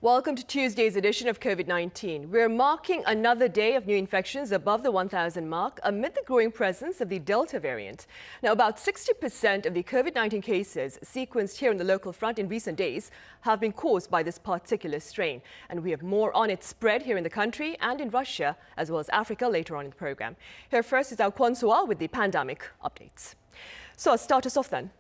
Welcome to Tuesday's edition of COVID-19. We're marking another day of new infections above the 1,000 mark amid the growing presence of the Delta variant. Now, about 60% of the COVID-19 cases sequenced here on the local front in recent days have been caused by this particular strain. And we have more on its spread here in the country and in Russia, as well as Africa, later on in the program. Here first is our Kwon with the pandemic updates. So start us off then.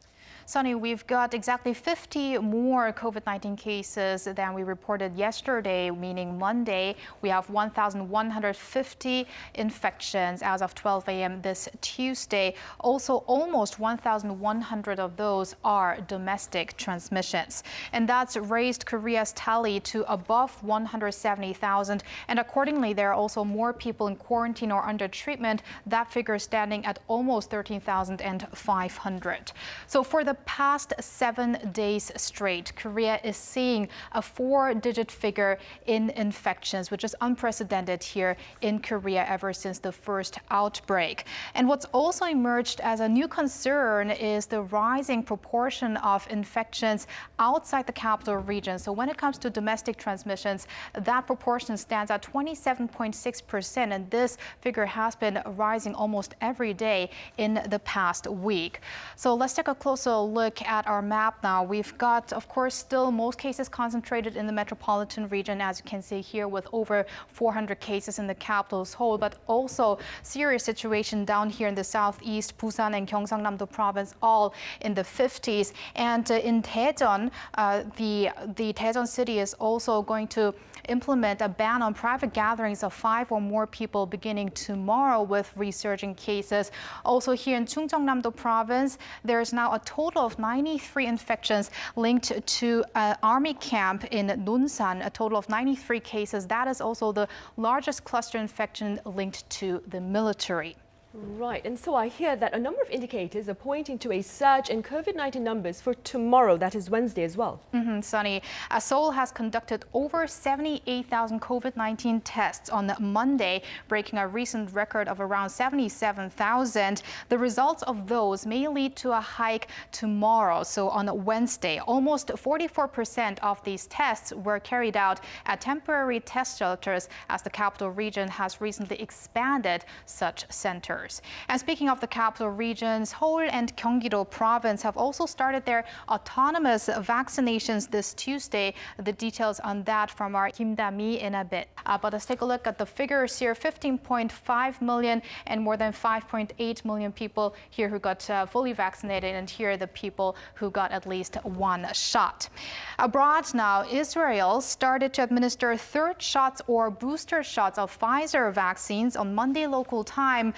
Sunny, we've got exactly 50 more COVID-19 cases than we reported yesterday, meaning Monday. We have 1,150 infections as of 12 a.m. this Tuesday. Also, almost 1,100 of those are domestic transmissions. And that's raised Korea's tally to above 170,000. And accordingly, there are also more people in quarantine or under treatment. That figure standing at almost 13,500. So for the past 7 days straight, Korea is seeing a 4-digit figure in infections, which is unprecedented here in Korea ever since the first outbreak. And what's also emerged as a new concern is the rising proportion of infections outside the capital region. So when it comes to domestic transmissions, that proportion stands at 27.6%, and this figure has been rising almost every day in the past week. So let's take a closer look at our map now. We've got, of course, still most cases concentrated in the metropolitan region, as you can see here, with over 400 cases in the capital's whole, but also serious situation down here in the southeast, Busan and Gyeongsang-namdo province, all in the 50s. And in Daejeon, the Daejeon city is also going to implement a ban on private gatherings of 5 or more people beginning tomorrow with resurging cases. Also here in Chungcheongnam-do province, there is now a total of 93 infections linked to an army camp in Nonsan, a total of 93 cases. That is also the largest cluster infection linked to the military. Right, and so I hear that a number of indicators are pointing to a surge in COVID-19 numbers for tomorrow, that is Wednesday as well. Sunny. Seoul has conducted over 78,000 COVID-19 tests on Monday, breaking a recent record of around 77,000. The results of those may lead to a hike tomorrow, so on Wednesday. Almost 44% of these tests were carried out at temporary test shelters, as the capital region has recently expanded such centers. And speaking of the capital regions, Seoul and Gyeonggi-do province have also started their autonomous vaccinations this Tuesday. The details on that from our Kim Da-mi in a bit. But let's take a look at the figures here. 15.5 million and more than 5.8 million people here who got fully vaccinated. And here are the people who got at least one shot. Abroad now, Israel started to administer third shots or booster shots of Pfizer vaccines on Monday local time,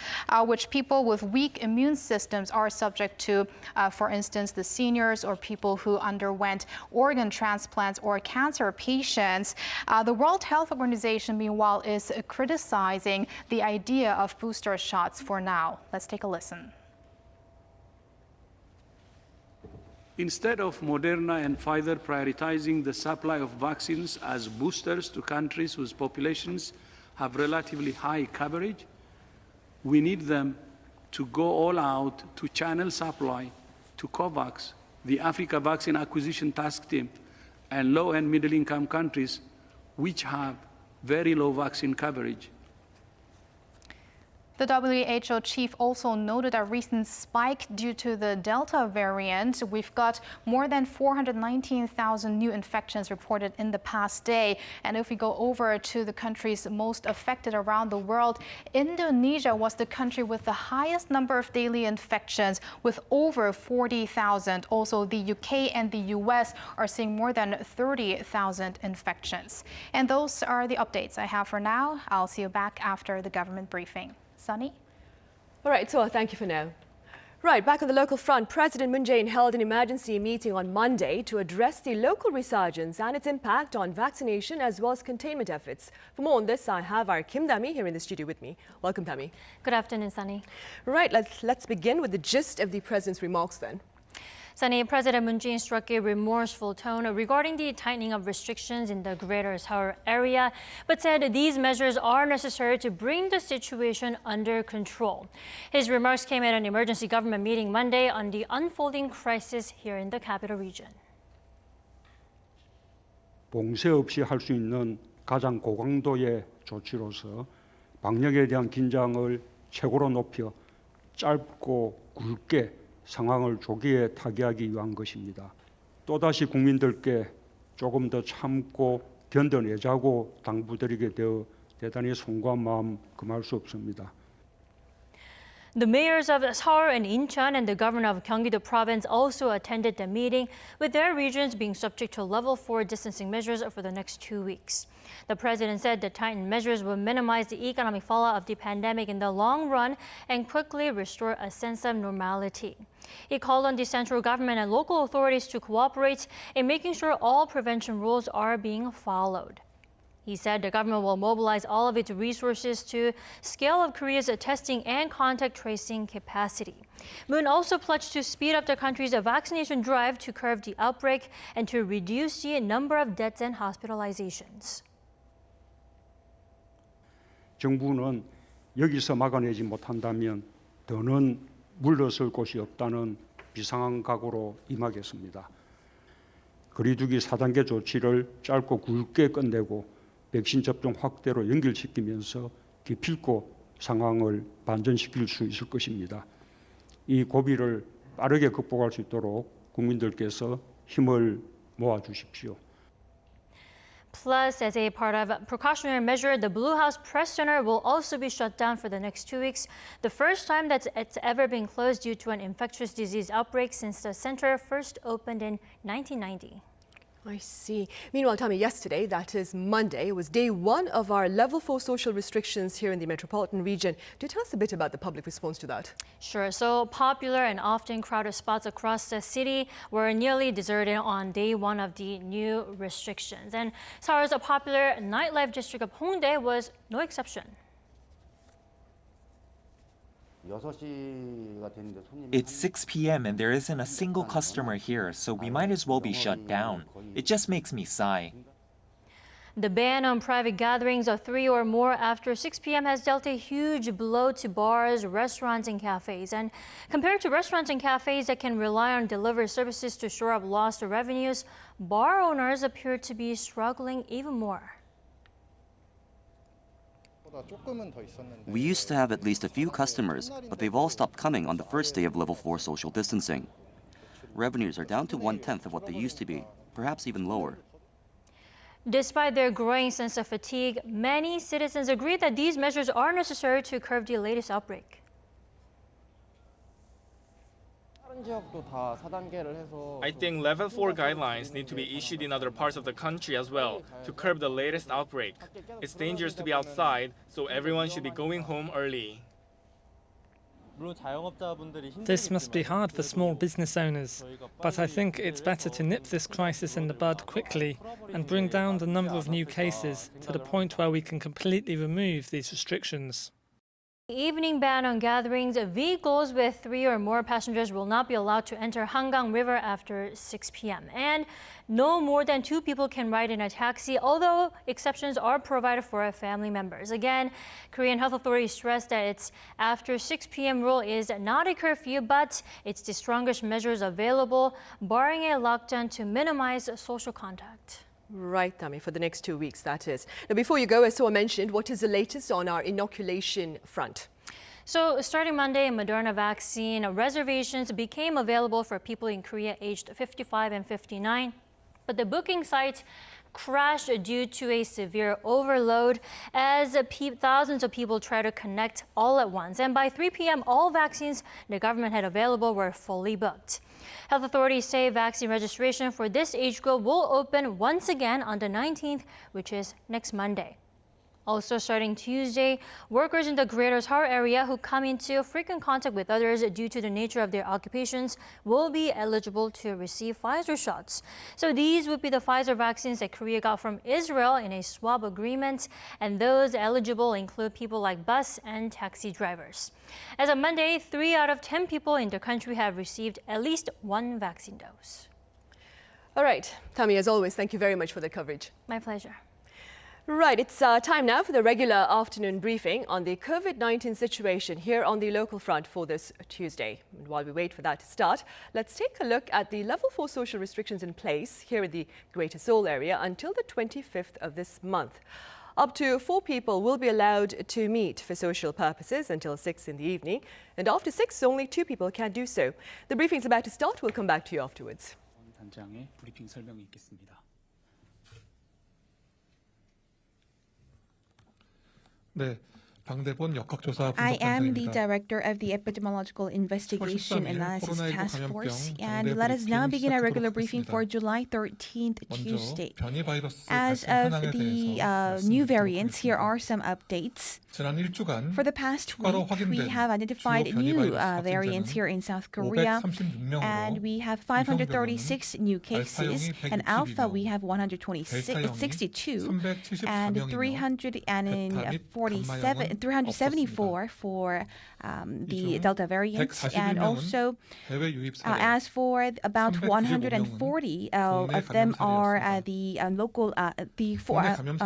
which people with weak immune systems are subject to, for instance, the seniors or people who underwent organ transplants or cancer patients. The World Health Organization, meanwhile, is criticizing the idea of booster shots for now. Let's take a listen. Instead of Moderna and Pfizer prioritizing the supply of vaccines as boosters to countries whose populations have relatively high coverage, we need them to go all out to channel supply to COVAX, the Africa Vaccine Acquisition Task Team, and low and middle-income countries which have very low vaccine coverage. The WHO chief also noted a recent spike due to the Delta variant. We've got more than 419,000 new infections reported in the past day. And if we go over to the countries most affected around the world, Indonesia was the country with the highest number of daily infections, with over 40,000. Also, the UK and the US are seeing more than 30,000 infections. And those are the updates I have for now. I'll see you back after the government briefing. Sunny? All right, so thank you for now. Right, back on the local front, President Moon Jae-in held an emergency meeting on Monday to address the local resurgence and its impact on vaccination as well as containment efforts. For more on this, I have our Kim Da-mi here in the studio with me. Welcome, Da-mi. Good afternoon, Sunny. Right, let's begin with the gist of the president's remarks then. Sunny, President Moon Jae-in struck a remorseful tone regarding the tightening of restrictions in the Greater Seoul area, but said these measures are necessary to bring the situation under control. His remarks came at an emergency government meeting Monday on the unfolding crisis here in the capital region. 봉쇄 없이 할 수 있는 가장 고강도의 조치로서 방역에 대한 긴장을 최고로 높여 짧고 굵게 상황을 조기에 타개하기 위한 것입니다. 또다시 국민들께 조금 더 참고 견뎌내자고 당부드리게 되어 대단히 송구한 마음 금할 수 없습니다. The mayors of Seoul and Incheon and the governor of Gyeonggi-do province also attended the meeting, with their regions being subject to level 4 distancing measures for the next 2 weeks. The president said the tightened measures will minimize the economic fallout of the pandemic in the long run and quickly restore a sense of normality. He called on the central government and local authorities to cooperate in making sure all prevention rules are being followed. He said the government will mobilize all of its resources to scale up Korea's testing and contact tracing capacity. Moon also pledged to speed up the country's vaccination drive to curb the outbreak and to reduce the number of deaths and hospitalizations. 정부는 여기서 막아내지 못한다면 더는 물러설 곳이 없다는 비상한 각오로 임하겠습니다. 거리두기 4단계 조치를 짧고 굵게 끝내고 백신 접종 확대로 연결시키면서 기필코 상황을 반전시킬 수 있을 것입니다. 이 고비를 빠르게 극복할 수 있도록 국민들께서 힘을 모아 주십시오. Plus, as a part of a precautionary measure, the Blue House Press Center will also be shut down for the next 2 weeks, the first time that it's ever been closed due to an infectious disease outbreak since the center first opened in 1990. I see. Meanwhile, Tommy, yesterday, that is Monday, was day one of our level 4 social restrictions here in the metropolitan region. Do tell us a bit about the public response to that. Sure. So popular and often crowded spots across the city were nearly deserted on day one of the new restrictions. And Seoul's popular nightlife district of Hongdae was no exception. It's 6 p.m. and there isn't a single customer here, so we might as well be shut down. It just makes me sigh. The ban on private gatherings of 3 or more after 6 p.m. has dealt a huge blow to bars, restaurants, and cafes. And compared to restaurants and cafes that can rely on delivery services to shore up lost revenues, bar owners appear to be struggling even more. We used to have at least a few customers, but they've all stopped coming on the first day of level 4 social distancing. Revenues are down to 1/10 of what they used to be, perhaps even lower. Despite their growing sense of fatigue, many citizens agree that these measures are necessary to curb the latest outbreak. I think level 4 guidelines need to be issued in other parts of the country as well to curb the latest outbreak. It's dangerous to be outside, so everyone should be going home early. This must be hard for small business owners, but I think it's better to nip this crisis in the bud quickly and bring down the number of new cases to the point where we can completely remove these restrictions. The evening ban on gatherings, vehicles with 3 or more passengers will not be allowed to enter Hangang River after 6 p.m. And no more than 2 people can ride in a taxi, although exceptions are provided for family members. Again, Korean health authorities stress that its after 6 p.m. rule is not a curfew, but it's the strongest measures available, barring a lockdown to minimize social contact. Right, Tami, for the next 2 weeks, that is. Now, before you go, as Soa mentioned, what is the latest on our inoculation front? So starting Monday, Moderna vaccine reservations became available for people in Korea aged 55 and 59. But the booking site crashed due to a severe overload as thousands of people try to connect all at once. And by 3 p.m., all vaccines the government had available were fully booked. Health authorities say vaccine registration for this age group will open once again on the 19th, which is next Monday. Also starting Tuesday, workers in the Greater Seoul area who come into frequent contact with others due to the nature of their occupations will be eligible to receive Pfizer shots. So these would be the Pfizer vaccines that Korea got from Israel in a swap agreement, and those eligible include people like bus and taxi drivers. As of Monday, 3 out of 10 people in the country have received at least 1 vaccine dose. All right, Tami, as always, thank you very much for the coverage. My pleasure. Right, it's time now for the regular afternoon briefing on the COVID-19 situation here on the local front for this Tuesday. And while we wait for that to start, let's take a look at the level 4 social restrictions in place here in the Greater Seoul area until the 25th of this month. Up to 4 people will be allowed to meet for social purposes until 6 in the evening, and after 6, only 2 people can do so. The briefing is about to start. We'll come back to you afterwards. 단장의 브리핑 설명이 있겠습니다. 네, 방대본 역학조사 I am the 분석단장입니다. director of the Epidemiological Investigation 13일 Analysis 코로나19 Task 감염병 Force, 정례 and let us now 브리핑 begin our regular 시작하도록 briefing 하겠습니다. for July 13th, 먼저 Tuesday. 변이 바이러스 As 발생 of 현황에 the 대해서 new 말씀드리도록 variants, here 하겠습니다. are some updates. 지난 일주간 For the past 추가로 week, we 확인된 have identified 주요 변이 new 바이러스 variants here in South Korea, 536명으로 and we have 536 new cases, and Alpha we have 162, and 374 for the Delta variant, and also as for about 140 of them are the local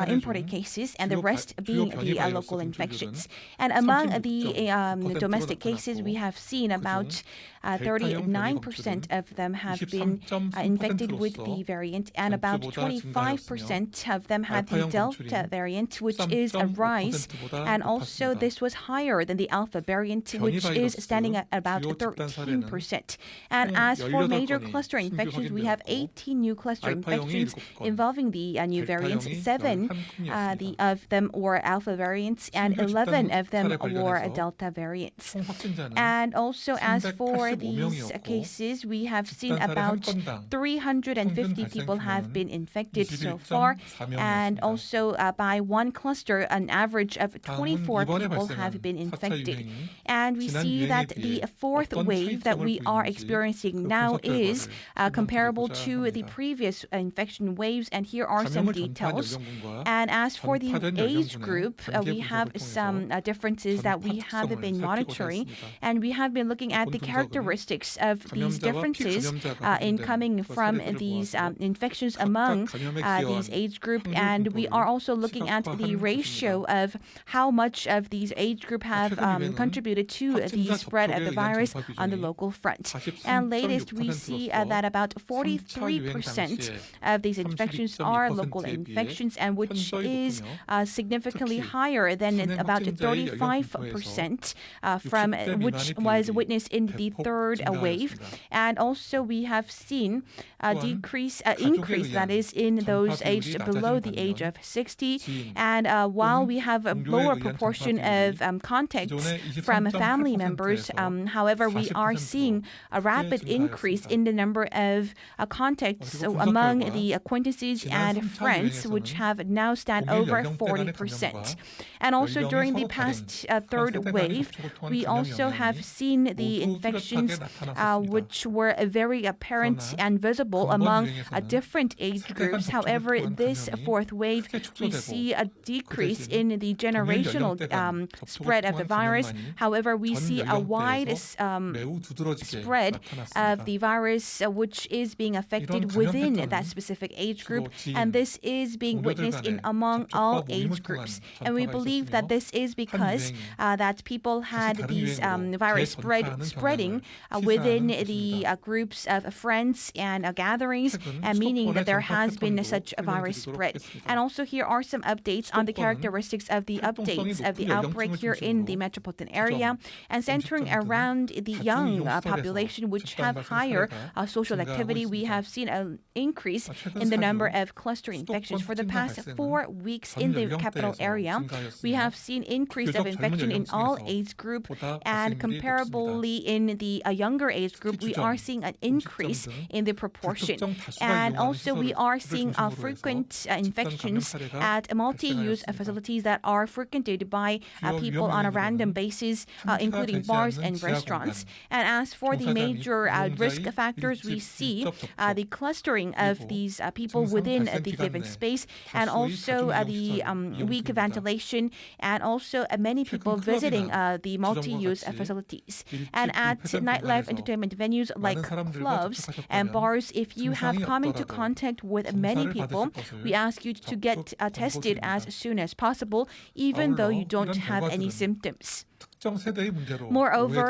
imported cases, and the rest being the local infections. And among the domestic cases, we have seen about 39% of them have been infected with the variant, and about 25% of them had the Delta variant, which is a rise. And also this was higher than the Alpha variant, which is standing at about 13%. And as for major cluster infections, we have 18 new cluster infections involving the new variants. 7 of them were Alpha variants, and 11 of them were Delta variants. And also as for these cases, we have seen about 350 people have been infected so far, and also by one cluster, an average of 24 people have been infected. And we see that the fourth wave that we are experiencing now is comparable to the previous infection waves, and here are some details. And as for the age group, we have some differences that we have been monitoring, and we have been looking at the characteristics of these differences in coming from these infections among these age group, and we are also looking at the ratio of how much of these age group have contributed to the spread of the virus on the local front. And latest, we see that about 43% of these infections are local infections, and which is significantly higher than about 35% from which was witnessed in the third wave. And also we have seen a increase that is in those aged below the age of 60. And while we have a lower proportion of contacts from family members, however, we are seeing a rapid increase in the number of contacts among the acquaintances and friends, which have now stand over 40%. And also during the past third wave, we also have seen the infections which were very apparent and visible among different age groups. However, this fourth wave, we see a decrease in the generational spread of the virus. However, we see a wide spread of the virus which is being affected within that specific age group, and this is being witnessed in among all age groups. And we believe that this is because that people had these virus spreading within the groups of friends and gatherings, meaning that there has been such a virus spread. And also here are some updates on the characteristics of the updates of the outbreak here in the metropolitan area, and centering around the young population which have higher social activity. We have seen an increase in the number of cluster infections. For the past 4 weeks in the capital area, we have seen increase of infection in all age group, and comparably in the younger age group, we are seeing an increase in the proportion. And also we are seeing frequent infections at multi-use facilities that are frequented by people on a random basis, including bars and restaurants. And as for the major risk factors, we see the clustering of these people within the given space, and also the weak ventilation, and also many people visiting the multi-use facilities. And at nightlife entertainment venues like clubs and bars, if you have come into contact with many people, we ask you to get tested as soon as possible, even though you don't have any symptoms. Moreover,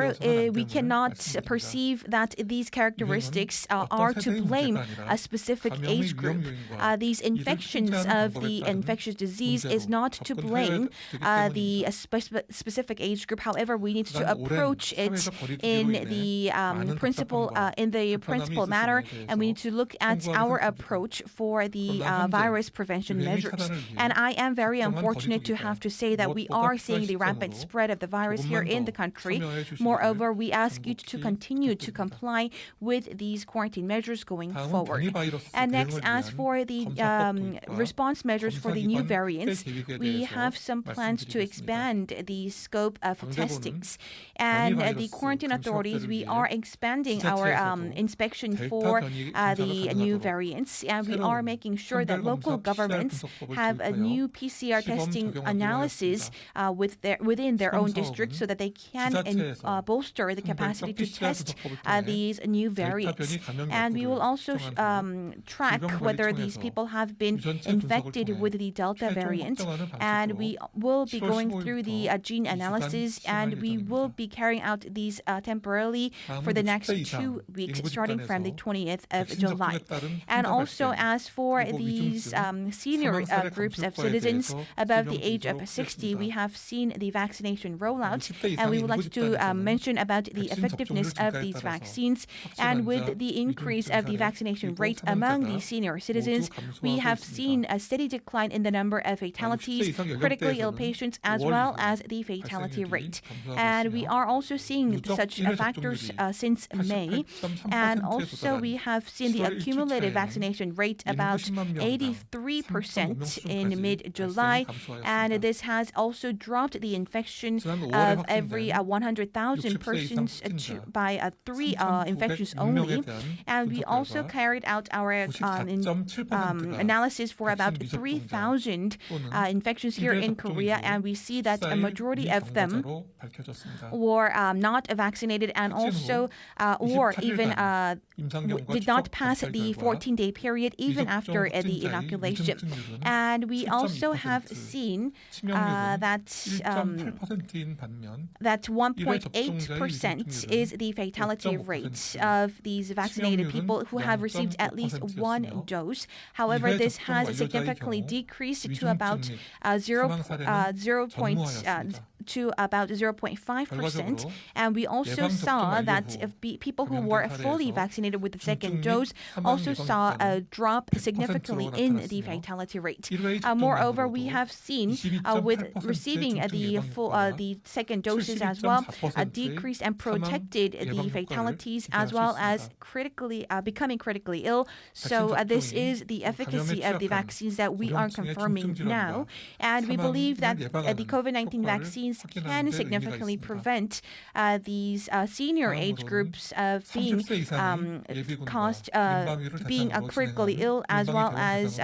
we cannot perceive that these characteristics are to blame a specific age group. These infections of the infectious disease is not to blame the specific age group. However, we need to approach it in the principal manner, and we need to look at our approach for the virus prevention measures. And I am very unfortunate to have to say that we are seeing the rampant spread of the virus here in the country. Moreover, we ask you to continue to comply with these quarantine measures going forward. And next, as for the response measures for the new variants, we have some plans to expand the scope of testings. And the quarantine authorities, we are expanding our inspection for the new variants, and we are making sure that local governments have a new PCR testing analysis within their own district, so that they can bolster the capacity to test these new variants. And we will also track whether these people have been infected with the Delta variant. And we will be going through the gene analysis, and we will be carrying out these temporarily for the next 2 weeks, starting from the 20th of July. And also, as for these senior groups of citizens above the age of 60, we have seen the vaccination rollout, and we would like to mention about the effectiveness of these vaccines. And with the increase of the vaccination rate among the senior citizens, we have seen a steady decline in the number of fatalities, critically ill patients, as well as the fatality rate. And we are also seeing such factors since May. And also we have seen the accumulated vaccination rate about 83% in mid-July. And this has also dropped the infection of every 100,000 persons by 3 infections only. And we also carried out our analysis for about 3,000 infections here in Korea, and we see that a majority of them were not vaccinated, and also or even did not pass the 14-day period even after the inoculation. And we also have seen that 1.8% is the fatality rate of these vaccinated people who have received at least 1 dose. However, this has significantly decreased to about 0.5%. And we also saw that people who were fully vaccinated with the second dose also saw a drop significantly in the fatality rate. Moreover, we have seen with receiving the second doses as well, a decrease and protected the fatalities as well as becoming critically ill. So this is the efficacy of the vaccines that we are confirming now. And we believe that the COVID-19 vaccines can significantly prevent these senior age groups of being being critically ill, as well as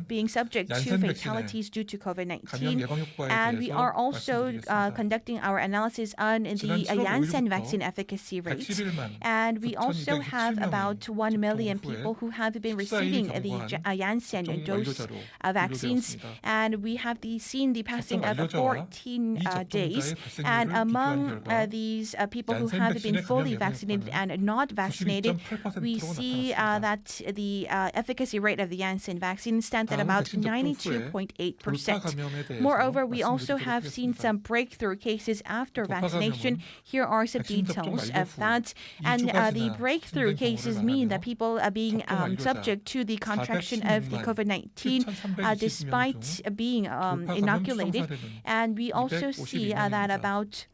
being subject to fatalities due to COVID-19. And we are also conducting our analysis on the Janssen vaccine efficacy rate. And we also have about 1 million people who have been receiving the Janssen dose vaccines. And we have seen the passing of 14 days. And among these people who have been fully vaccinated and not vaccinated, we see that the efficacy rate of the Janssen vaccine stands at about 92.8%. Moreover, we also have seen some breakthrough cases after vaccination. Here are some details of that. And the breakthrough cases mean that people are being subject to the contraction of the COVID-19 despite being inoculated. And we also see that about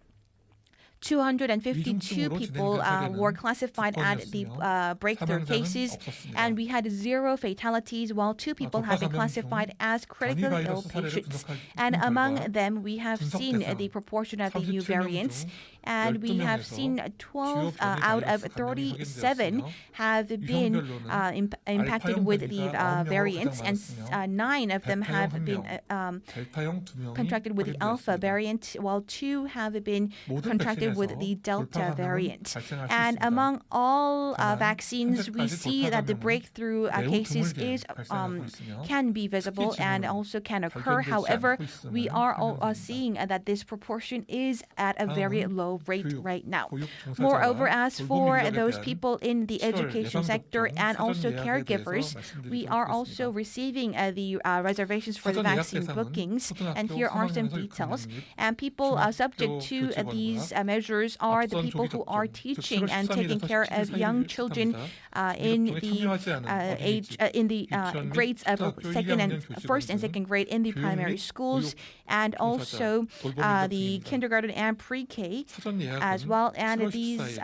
252 people were classified as the breakthrough cases, and we had 0 fatalities, while 2 people have been classified as critically ill patients. And among them, we have seen the proportion of the new variants, and we have seen 12 out of 37 have been impacted with the variants, and 9 of them have been contracted with the Alpha variant, while 2 have been contracted with the Delta variant. And among all vaccines, we see that the breakthrough cases can be visible and also can occur. However, we are all seeing that this proportion is at a very low rate right now. Moreover, as for those people in the education sector and also caregivers, we are also receiving the reservations for the vaccine bookings, and here are some details. And people subject to these measures are the people who are teaching and taking care of young children in the grades of first and second grade in the primary schools, and also the kindergarten and pre-K as well. And these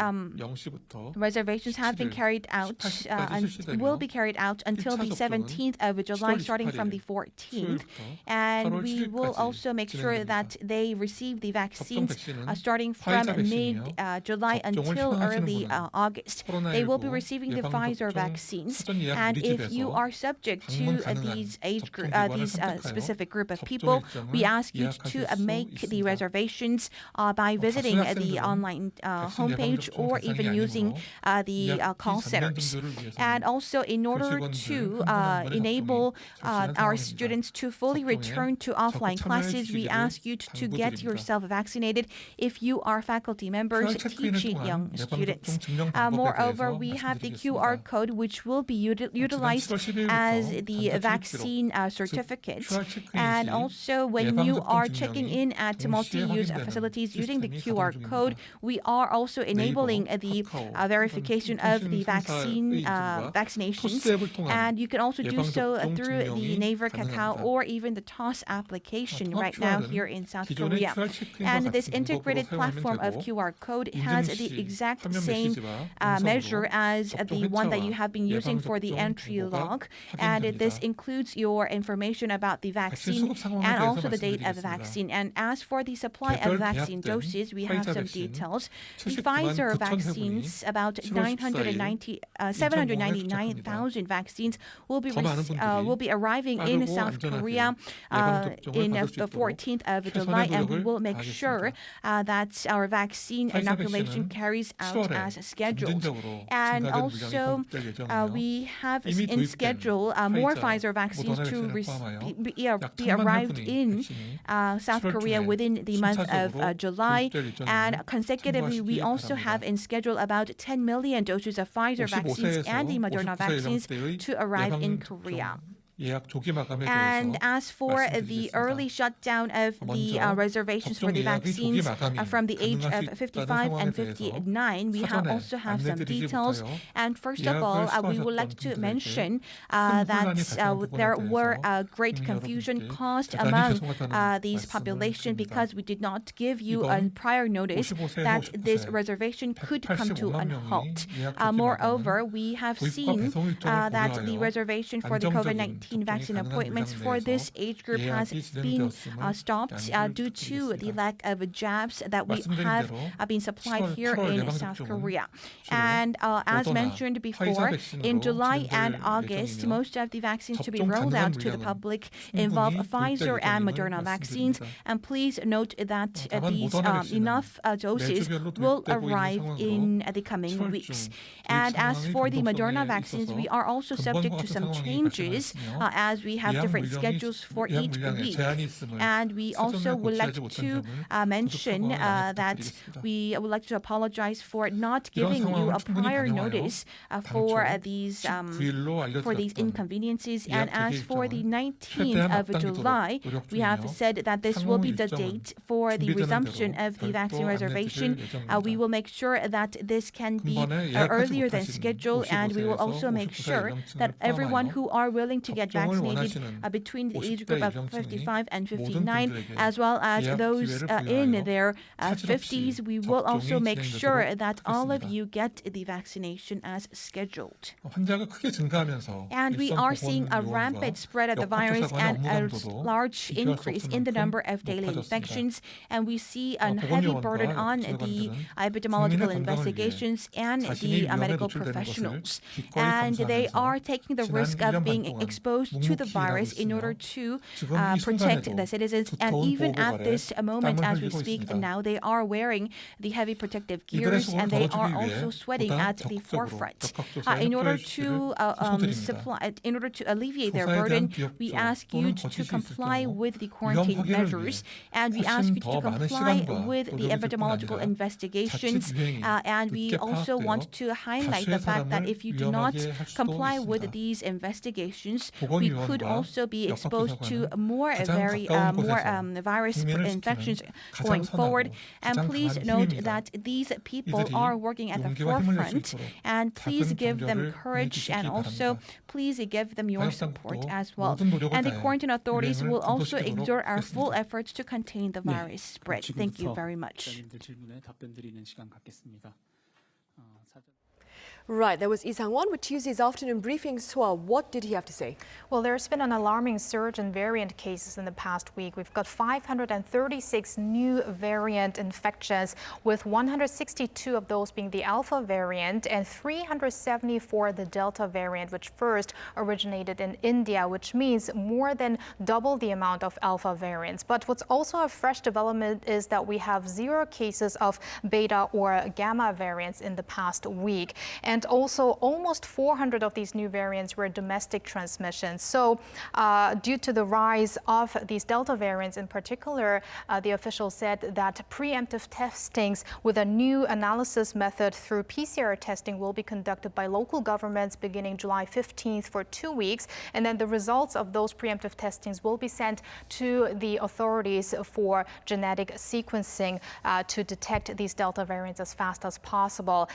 reservations have been carried out and will be carried out until the 17th of July, starting from the 14th. And we will also make sure that they receive the vaccines starting from mid-July until early August. They will be receiving the Pfizer vaccines. And if you are subject to these specific group of people, we ask you to make the reservations by visiting the online homepage or even using the call centers. And also, in order to enable our students to fully return to offline classes, we ask you to get yourself vaccinated if you are faculty members teaching young students. Moreover, we have the QR code, which will be utilized as the vaccine certificate. And also, when you are checking in at multi-use facilities using the QR code, we are also enabling the verification of the vaccinations. And you can also do so through the Naver Kakao or even the TOS application right now here in South Korea. And this integrated platform of QR code has the exact same measure as the one that you have been using for the entry log. And this includes your information about the vaccine and also the date of the vaccine. And as for the supply of vaccine doses, we have some details. The Pfizer vaccines, about 799,000 vaccines will be arriving in South Korea in the 14th of July, and we will make sure that our vaccine inoculation carries out as scheduled. And also, we have in schedule more Pfizer vaccines to be arrived in South Korea within the month of July. And consecutively, we also have in schedule about 10 million doses of Pfizer vaccines and the Moderna vaccines to arrive in Korea. And as for the early shutdown of the reservations for the vaccines from the age of 55 and 59, we also have some details. And first of all, we would like to mention that there were great confusion caused among these population because we did not give you a prior notice that this reservation could come to a halt. Moreover, we have seen that the reservation for the COVID-19 vaccine appointments for this age group has been stopped due to the lack of jabs that we have been supplied here in South Korea. And as mentioned before, in July and August, most of the vaccines to be rolled out to the public involve Pfizer and Moderna vaccines. And please note that these enough doses will arrive in the coming weeks. And as for the Moderna vaccines, we are also subject to some changes as we have different schedules for each week. And we also would like to mention that we would like to apologize for not giving you a prior notice for these inconveniences. And as for the 19th of July, we have said that this will be the date for the resumption of the vaccine reservation. We will make sure that this can be earlier than scheduled, and we will also make sure that everyone who are willing to get vaccinated between the age group of 55 and 59, as well as those in their 50s. We will also make sure that all of you get the vaccination as scheduled. And we are seeing a rampant spread of the virus and a large increase in the number of daily infections. And we see a heavy burden on the epidemiological investigations and the medical professionals. And they are taking the risk of being exposed to the virus in order to protect the citizens. And even at this moment, as we speak now, they are wearing the heavy protective gears, and they are also sweating at the forefront. In order to alleviate their burden, we ask you to comply with the quarantine measures, and we ask you to comply with the epidemiological investigations. And we also want to highlight the fact that if you do not comply with these investigations, we could also be exposed to more virus infections going forward. And please note that these people are working at the forefront, and please give them courage, and also please give them your support as well. And the quarantine authorities will also exert our full efforts to contain the virus spread. Thank you very much. Right, that was Lee Sang-won with Tuesday's afternoon briefing. So what did he have to say? Well, there's been an alarming surge in variant cases in the past week. We've got 536 new variant infections, with 162 of those being the Alpha variant and 374 the Delta variant, which first originated in India, which means more than double the amount of Alpha variants. But what's also a fresh development is that we have 0 cases of Beta or Gamma variants in the past week. And also almost 400 of these new variants were domestic transmissions. So due to the rise of these Delta variants in particular, the official said that preemptive testings with a new analysis method through PCR testing will be conducted by local governments beginning July 15th for 2 weeks. And then the results of those preemptive testings will be sent to the authorities for genetic sequencing to detect these Delta variants as fast as possible.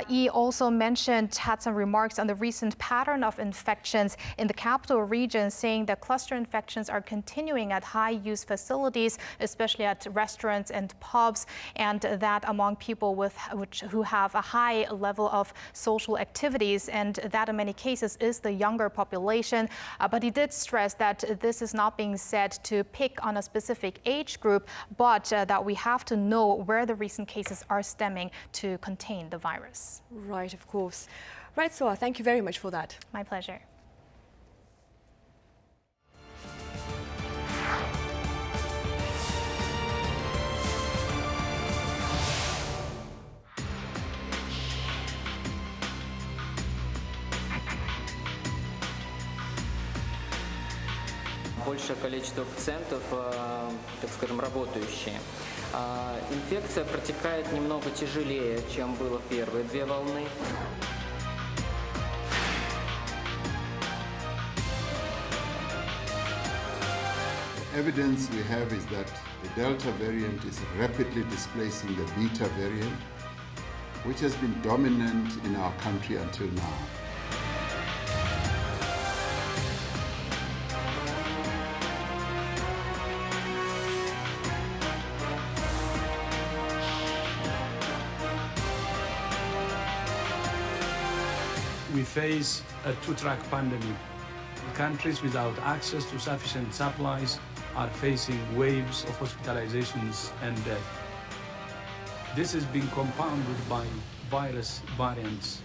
He also had some remarks on the recent pattern of infections in the capital region, saying that cluster infections are continuing at high-use facilities, especially at restaurants and pubs, and that among people who have a high level of social activities, and that in many cases is the younger population. But he did stress that this is not being said to pick on a specific age group, but that we have to know where the recent cases are stemming to contain the virus. Right, of course. Right, Soa, thank you very much for that. My pleasure. Большее количество пациентов, так скажем, работающие. Инфекция протекает немного тяжелее, чем было в первые 2 волны. The evidence we have is that the Delta variant is rapidly displacing the Beta variant, which has been dominant in our country until now. We face a 2-track pandemic. Countries without access to sufficient supplies are facing waves of hospitalizations and death. This is being compounded by virus variants.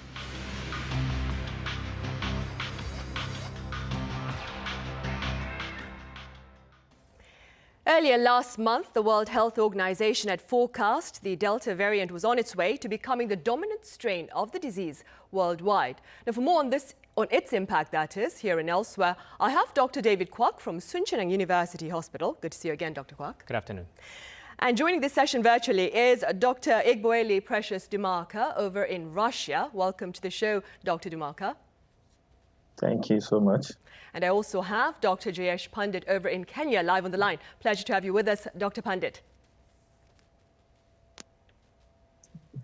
Earlier last month, the World Health Organization had forecast the Delta variant was on its way to becoming the dominant strain of the disease worldwide. Now, for more on its impact, that is, here and elsewhere, I have Dr. David Kwak from Soonchunang University Hospital. Good to see you again, Dr. Kwak. Good afternoon. And joining this session virtually is Dr. Igboeli Precious Dumarca over in Russia. Welcome to the show, Dr. Dumarca. Thank you so much. And I also have Dr. Jayesh Pandit over in Kenya live on the line. Pleasure to have you with us, Dr. Pandit.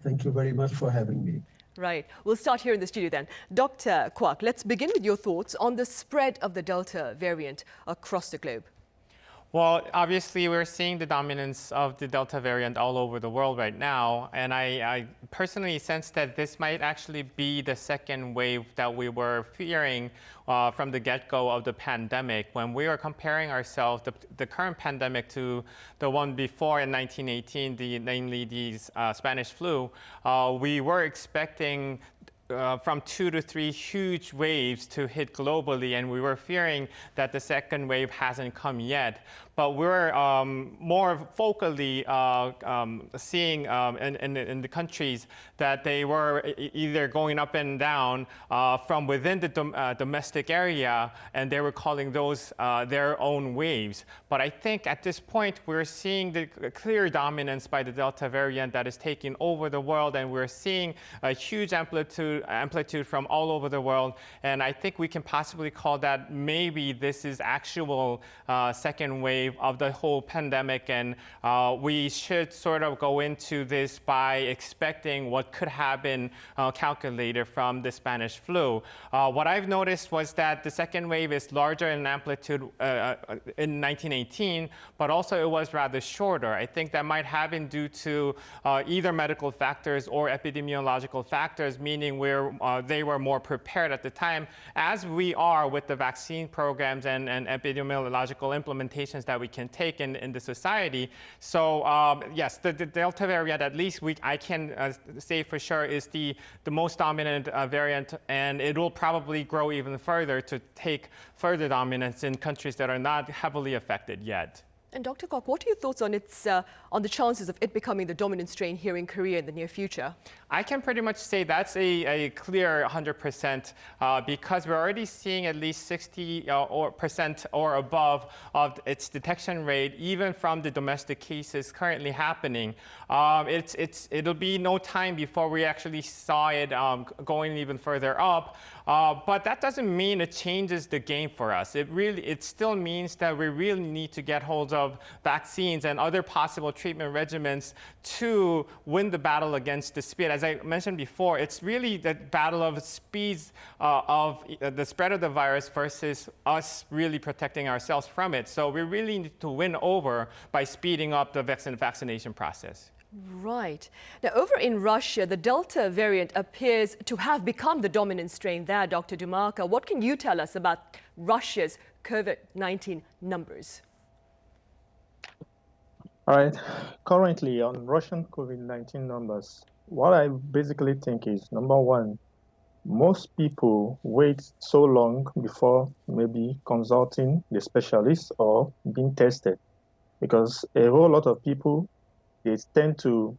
Thank you very much for having me. Right. We'll start here in the studio then. Dr. Kwak, let's begin with your thoughts on the spread of the Delta variant across the globe. Well, obviously, we're seeing the dominance of the Delta variant all over the world right now. And I personally sense that this might actually be the second wave that we were fearing from the get-go of the pandemic. When we were comparing ourselves, the current pandemic, to the one before in 1918, namely the Spanish flu, we were expecting from 2 to 3 huge waves to hit globally, and we were fearing that the second wave hasn't come yet. But we're more focally seeing in the countries that they were either going up and down from within the domestic area, and they were calling those their own waves. But I think at this point, we're seeing the clear dominance by the Delta variant that is taking over the world, and we're seeing a huge amplitude from all over the world. And I think we can possibly call that maybe this is actual second wave of the whole pandemic, and we should sort of go into this by expecting what could have been calculated from the Spanish flu. What I've noticed was that the second wave is larger in amplitude in 1918, but also it was rather shorter. I think that might have been due to either medical factors or epidemiological factors, meaning they were more prepared at the time, as we are with the vaccine programs and epidemiological implementations that we can take in the society. So yes, the Delta variant, at least I can say for sure, is the most dominant variant, and it will probably grow even further to take further dominance in countries that are not heavily affected yet. And Dr. Kwak, what are your thoughts on on the chances of it becoming the dominant strain here in Korea in the near future? I can pretty much say that's a clear 100% because we're already seeing at least 60% or above of its detection rate, even from the domestic cases currently happening. It'll be no time before we actually saw it going even further up. But that doesn't mean it changes the game for us. It still means that we really need to get hold of vaccines and other possible treatment regimens to win the battle against the spread. As I mentioned before, it's really the battle of speeds of the spread of the virus versus us really protecting ourselves from it. So we really need to win over by speeding up the vaccination process. Right. Now, over in Russia, the Delta variant appears to have become the dominant strain there, Dr. Dumarca. What can you tell us about Russia's COVID-19 numbers? All right. Currently, on Russian COVID-19 numbers, what I basically think is, number one, most people wait so long before maybe consulting the specialist or being tested, because a whole lot of people, they tend to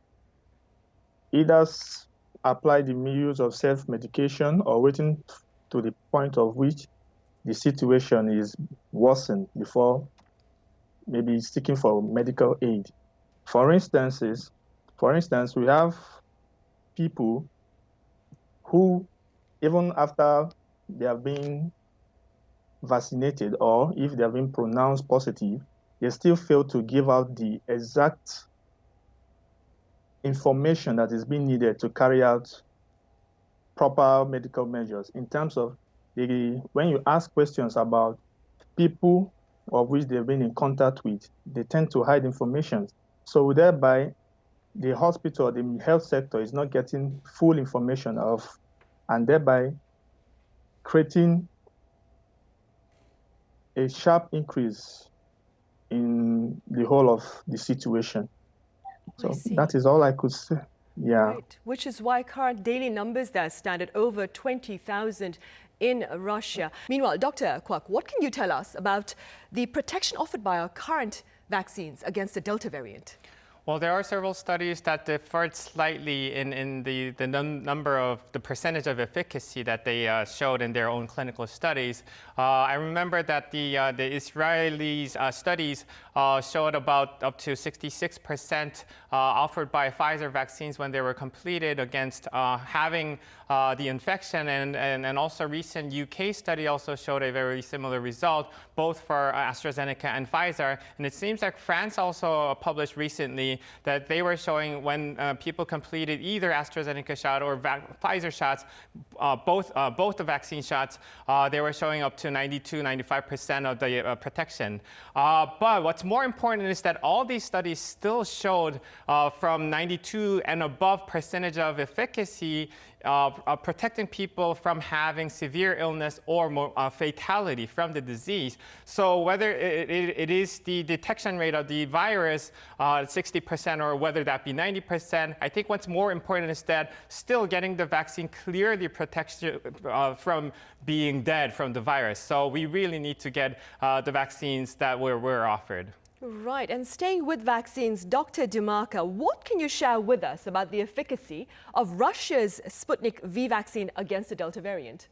either apply the use of self-medication or waiting to the point of which the situation is worsened before maybe seeking for medical aid. For instance, we have people who, even after they have been vaccinated or if they have been pronounced positive, they still fail to give out the exact information that is being needed to carry out proper medical measures. In terms of when you ask questions about people of which they've been in contact with, they tend to hide information. So thereby, the hospital, the health sector is not getting full information of, and thereby creating a sharp increase in the whole of the situation. So that is all I could say. Yeah. Right. Which is why current daily numbers there stand at over 20,000 in Russia. Meanwhile, Dr. Kwak, what can you tell us about the protection offered by our current vaccines against the Delta variant? Well, there are several studies that differed slightly in the number of the percentage of efficacy that they showed in their own clinical studies. I remember that the Israeli studies showed about up to 66% offered by Pfizer vaccines when they were completed against having the infection. And also recent UK study also showed a very similar result, both for AstraZeneca and Pfizer. And it seems like France also published recently that they were showing when people completed either AstraZeneca shot or Pfizer shots, both the vaccine shots, they were showing up to 92-95% of the protection. But what's more important is that all these studies still showed from 92 and above percentage of efficacy protecting people from having severe illness or fatality from the disease. So whether it is the detection rate of the virus, 60%, or whether that be 90%, I think what's more important is that still getting the vaccine clearly protects you from being dead from the virus. So we really need to get the vaccines that we're offered. Right, and staying with vaccines, Dr. Dumaka, what can you share with us about the efficacy of Russia's Sputnik V vaccine against the Delta variant?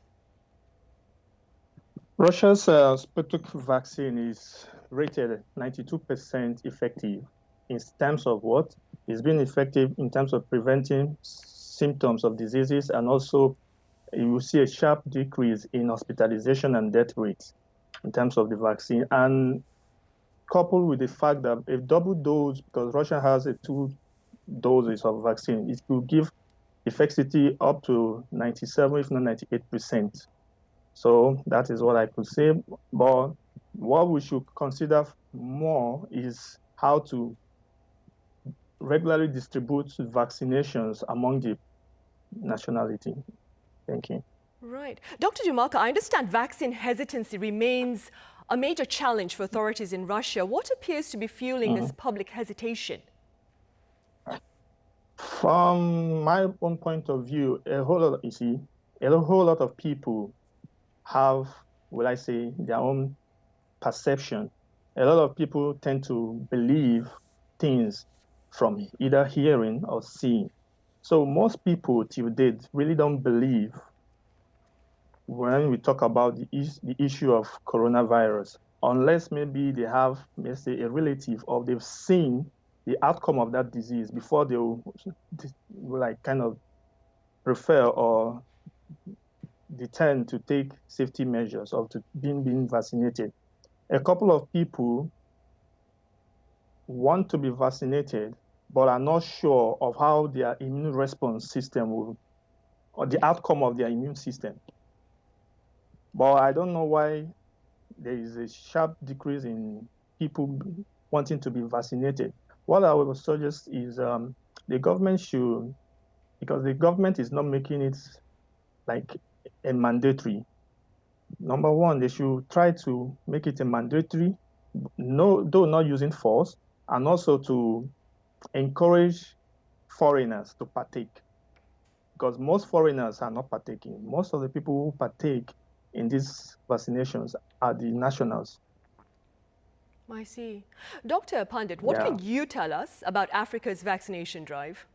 Russia's Sputnik vaccine is rated 92% effective in terms of what? It's been effective in terms of preventing symptoms of diseases, and also you will see a sharp decrease in hospitalization and death rates in terms of the vaccine. And coupled with the fact that a double dose, because Russia has 2 doses of vaccine, it will give efficacy up to 97, if not 98%. So that is what I could say. But what we should consider more is how to regularly distribute vaccinations among the nationality. Thank you. Right. Dr. Dumaka, I understand vaccine hesitancy remains a major challenge for authorities in Russia. What appears to be fueling this public hesitation? From my own point of view, a whole lot of people have, will I say, their own perception. A lot of people tend to believe things from either hearing or seeing. So most people till date really don't believe when we talk about the issue of coronavirus, unless maybe they have, let's say, a relative or they've seen the outcome of that disease before they will like kind of prefer or determine to take safety measures or to being vaccinated. A couple of people want to be vaccinated, but are not sure of how their immune response system will, or the outcome of their immune system. But I don't know why there is a sharp decrease in people wanting to be vaccinated. What I would suggest is the government should, because the government is not making it like a mandatory. Number one, they should try to make it a mandatory, though not using force, and also to encourage foreigners to partake. Because most foreigners are not partaking. Most of the people who partake in these vaccinations are the nationals. I see. Dr. Pandit, what can you tell us about Africa's vaccination drive?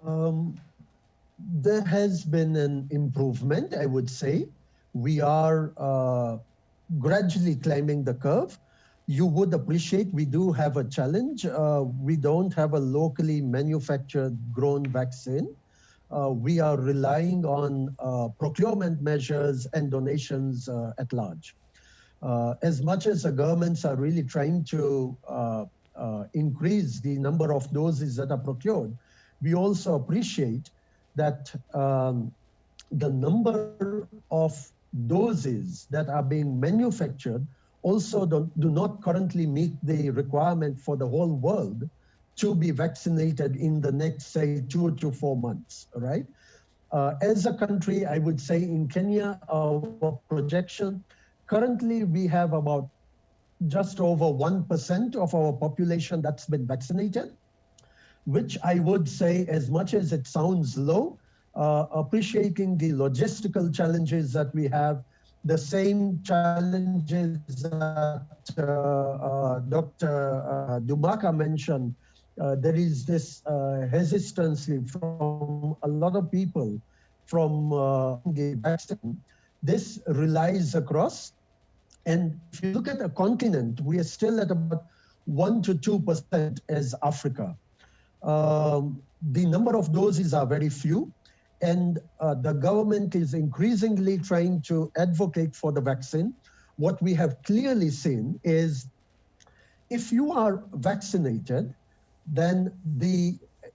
There has been an improvement, I would say. We are gradually climbing the curve. You would appreciate we do have a challenge. We don't have a locally manufactured grown vaccine. We are relying on procurement measures and donations at large. As much as the governments are really trying to increase the number of doses that are procured, we also appreciate that the number of doses that are being manufactured also do not currently meet the requirement for the whole world to be vaccinated in the next, say, 2 to 4 months, right? As a country, I would say in Kenya, our projection, currently we have about just over 1% of our population that's been vaccinated, which I would say, as much as it sounds low, appreciating the logistical challenges that we have, the same challenges that Dr. Dumaka mentioned. There is this hesitancy from a lot of people from the vaccine. This relies across And if you look at a continent, we are still at about 1 to 2% as Africa. The number of doses are very few, and the government is increasingly trying to advocate for the vaccine. What we have clearly seen is if you are vaccinated, then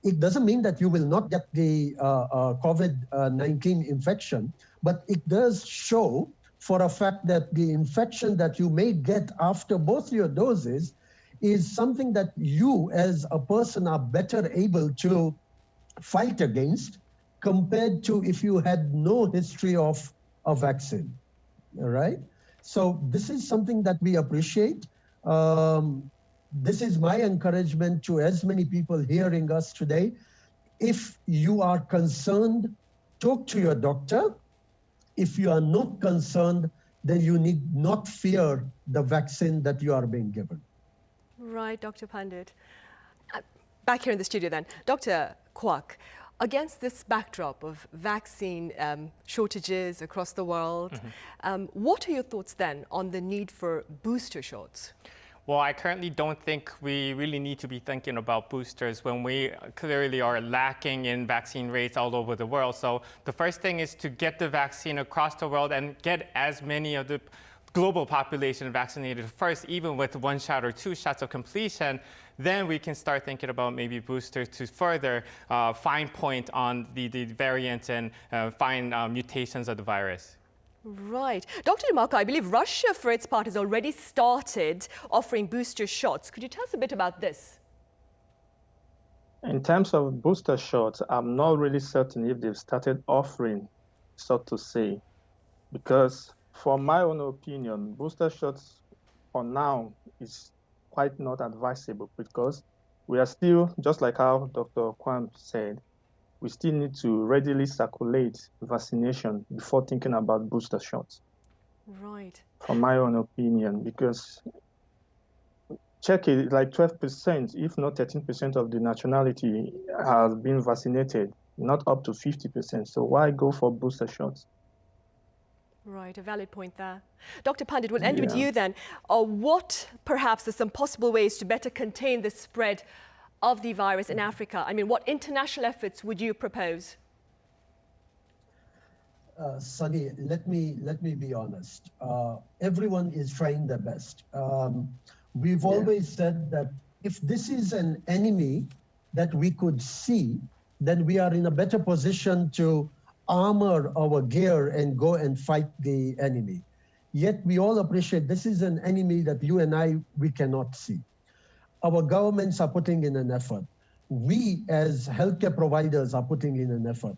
it doesn't mean that you will not get the COVID-19 infection, but it does show for a fact that the infection that you may get after both your doses is something that you as a person are better able to fight against compared to if you had no history of a vaccine, all right? So this is something that we appreciate. This is my encouragement to as many people hearing us today. If you are concerned, talk to your doctor. If you are not concerned, then you need not fear the vaccine that you are being given. Right, Dr. Pandit. Back here in the studio then. Dr. Kwak, against this backdrop of vaccine shortages across the world, what are your thoughts then on the need for booster shots? Well, I currently don't think we really need to be thinking about boosters when we clearly are lacking in vaccine rates all over the world. So the first thing is to get the vaccine across the world and get as many of the global population vaccinated first, even with 1 shot or 2 shots of completion. Then we can start thinking about maybe boosters to further fine point on the variants and find mutations of the virus. Right. Dr. DeMarco, I believe Russia, for its part, has already started offering booster shots. Could you tell us a bit about this? In terms of booster shots, I'm not really certain if they've started offering, so to say, because for my own opinion, booster shots for now is quite not advisable because we are still, just like how Dr. Kwam said, we still need to readily circulate vaccination before thinking about booster shots. Right. From my own opinion, because check it, like 12%, if not 13% of the nationality has been vaccinated, not up to 50%. So why go for booster shots? Right, a valid point there. Dr. Pandit, we'll end with you then. What perhaps are some possible ways to better contain the spread of the virus in Africa? I mean, what international efforts would you propose? Sunny, let me be honest. Everyone is trying their best. We've always said that if this is an enemy that we could see, then we are in a better position to armor our gear and go and fight the enemy. Yet we all appreciate this is an enemy that you and we cannot see. Our governments are putting in an effort. We as healthcare providers are putting in an effort.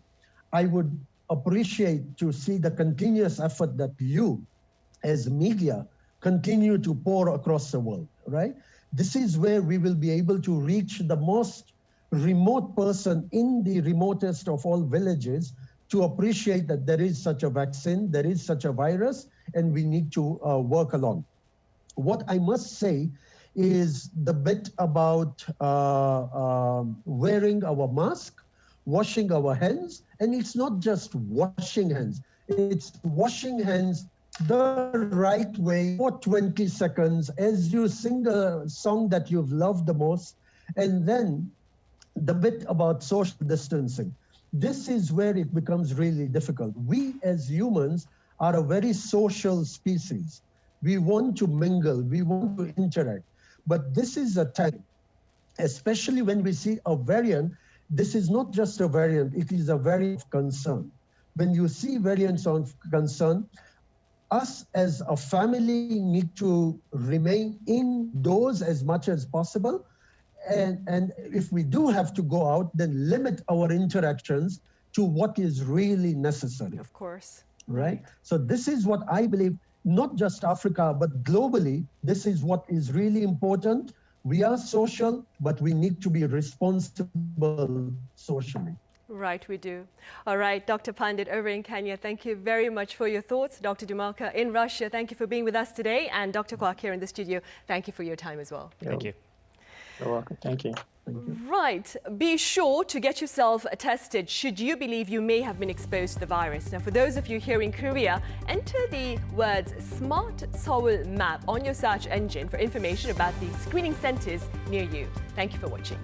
I would appreciate to see the continuous effort that you as media continue to pour across the world, right? This is where we will be able to reach the most remote person in the remotest of all villages to appreciate that there is such a vaccine, there is such a virus, and we need to work along. What I must say is the bit about wearing our mask, washing our hands, and it's not just washing hands, it's washing hands the right way for 20 seconds as you sing a song that you've loved the most, and then the bit about social distancing. This is where it becomes really difficult. We as humans are a very social species. We want to mingle, we want to interact. But this is a time, especially when we see a variant, this is not just a variant, it is a variant of concern. When you see variants of concern, us as a family need to remain indoors as much as possible. And if we do have to go out, then limit our interactions to what is really necessary. Of course. Right? So this is what I believe, not just Africa, but globally, this is what is really important. We are social, but we need to be responsible socially. Right, we do. All right, Dr. Pandit over in Kenya, thank you very much for your thoughts. Dr. DeMarco in Russia, thank you for being with us today. And Dr. Kwak here in the studio, thank you for your time as well. Thank you. You're welcome. Thank you. Right. Be sure to get yourself tested should you believe you may have been exposed to the virus. Now, for those of you here in Korea, enter the words Smart Seoul Map on your search engine for information about the screening centers near you. Thank you for watching.